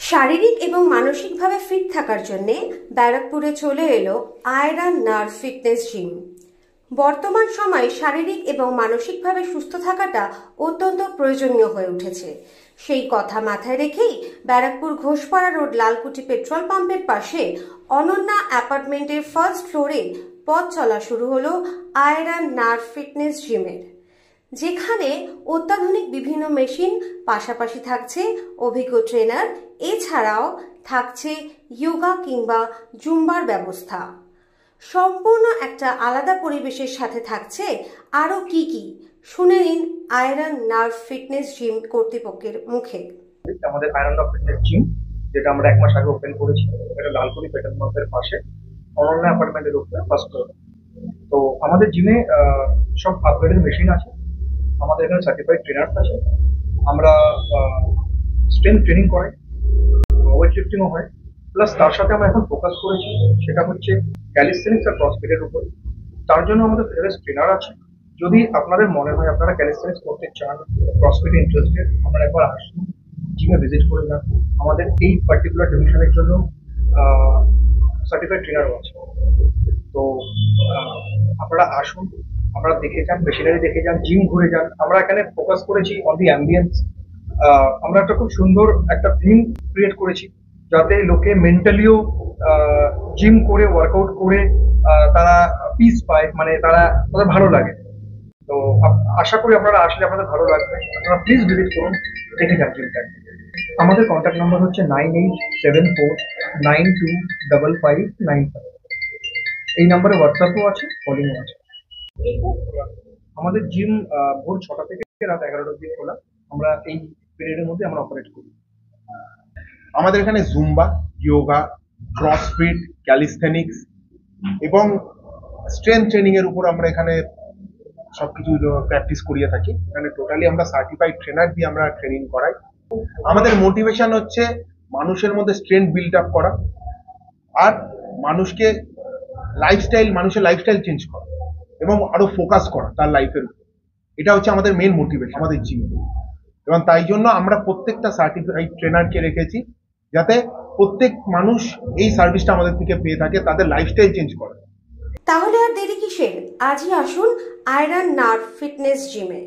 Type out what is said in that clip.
শারীরিক এবং মানসিকভাবে ফিট থাকার জন্য ব্যারাকপুরে চলে এলো আয়রন নার্ভ ফিটনেস জিম। বর্তমান সময়ে শারীরিক এবং মানসিকভাবে সুস্থ থাকাটা অত্যন্ত প্রয়োজনীয় হয়ে উঠেছে। সেই কথা মাথায় রেখেই ব্যারাকপুর ঘোষপাড়া রোড লালকুটি পেট্রোল পাম্পের পাশে অনন্যা অ্যাপার্টমেন্টের ফার্স্ট ফ্লোরে পথ চলা শুরু হলো আয়রন নার্ভ ফিটনেস জিমের, যেখানে অত্যাধুনিক বিভিন্ন মেশিন, পাশাপাশি থাকছে অভিজ্ঞ ট্রেনার, এছাড়াও থাকছে যোগা কিংবা জুম্বার ব্যবস্থা। সম্পূর্ণ একটা আলাদা পরিবেশের সাথে থাকছে আরও কি শুনে নিন আয়রন নার্ভ ফিটনেস জিম কর্তৃপক্ষের মুখে। আমাদের আয়রন নার্ভ ফিটনেস জিম, যেটা আমরা 1 মাস আগে ওপেন করেছি, এটা লালকুটি পেট্রোল পাম্পের পাশে অনন্যা অ্যাপার্টমেন্টের উপরে ফার্স্ট ফ্লোর। তো আমাদের জিমে সব আপগ্রেডেড মেশিন আছে, আমাদের এখানে সার্টিফাইড ট্রেনার্স আছে, আমরা স্ট্রেংথ ট্রেনিং করাই, ওয়েট লিফটিংও হয়, প্লাস তার সাথে আমরা এখন ফোকাস করেছি সেটা হচ্ছে ক্যালিস্থেনিক্স আর ক্রসফিটের উপর। তার জন্য আমাদের ফিটনেস ট্রেনার আছে। যদি আপনাদের মনে হয় আপনারা ক্যালিস্থেনিক্স করতে চান, ক্রসফিটে ইন্টারেস্টেড, আপনারা একবার আসুন, জিমে ভিজিট করে যান। আমাদের এই পার্টিকুলার ডিভিশনের জন্য সার্টিফাইড ট্রেনারও আছে। তো আপনারা আসুন, আপনারা দেখে যান, মেশিনারি দেখে যান, জিম ঘুরে যান। আমরা এখানে ফোকাস করেছি অন দি অ্যাম্বিয়েন্স। আমরা একটা খুব সুন্দর একটা থিম ক্রিয়েট করেছি যাতে লোকে মেন্টালিও জিম করে ওয়ার্কআউট করে তারা পিস পায়, মানে তাদের ভালো লাগে। তো আশা করি আপনারা আসলে আপনাদের ভালো লাগবে। আপনারা প্লিজ ভিজিট করুন, দেখে যান জিমটা। আমাদের কন্ট্যাক্ট নাম্বার হচ্ছে 9874925595। এই নাম্বারে হোয়াটসঅ্যাপও আছে, কলিংও আছে। আমাদের জিম ভোর 6টা থেকে রাত 11টা অবধি খোলা। আমরা এই পিরিয়ডের মধ্যে আমরা অপারেট করি। আমাদের এখানে জুম্বা, যোগা, ক্রসফিট, ক্যালিস্থেনিক্স এবং স্ট্রেংথ ট্রেনিং এর উপর আমরা এখানে সবকিছু প্র্যাকটিস করিয়ে থাকি। এখানে টোটালি আমরা সার্টিফাইড ট্রেনার দিয়ে আমরা ট্রেনিং করাই। আমাদের মোটিভেশন হচ্ছে মানুষের মধ্যে স্ট্রেংথ বিল্ড আপ করা আর মানুষের লাইফস্টাইল চেঞ্জ করা এবং আরো ফোকাস করা তার লাইফের উপর। এটা হচ্ছে আমাদের মেইন মোটিভেশন আমাদের জিমে। এবং তাই জন্য আমরা প্রত্যেকটা সার্টিফাইড ট্রেনারকে রেখেছি যাতে প্রত্যেক মানুষ এই সার্ভিসটা আমাদের থেকে পেয়ে থাকে, তাদের লাইফস্টাইল চেঞ্জ করে। তাহলে আর দেরি কিসের? আজই আসুন আয়রন নার্ভ ফিটনেস জিমে।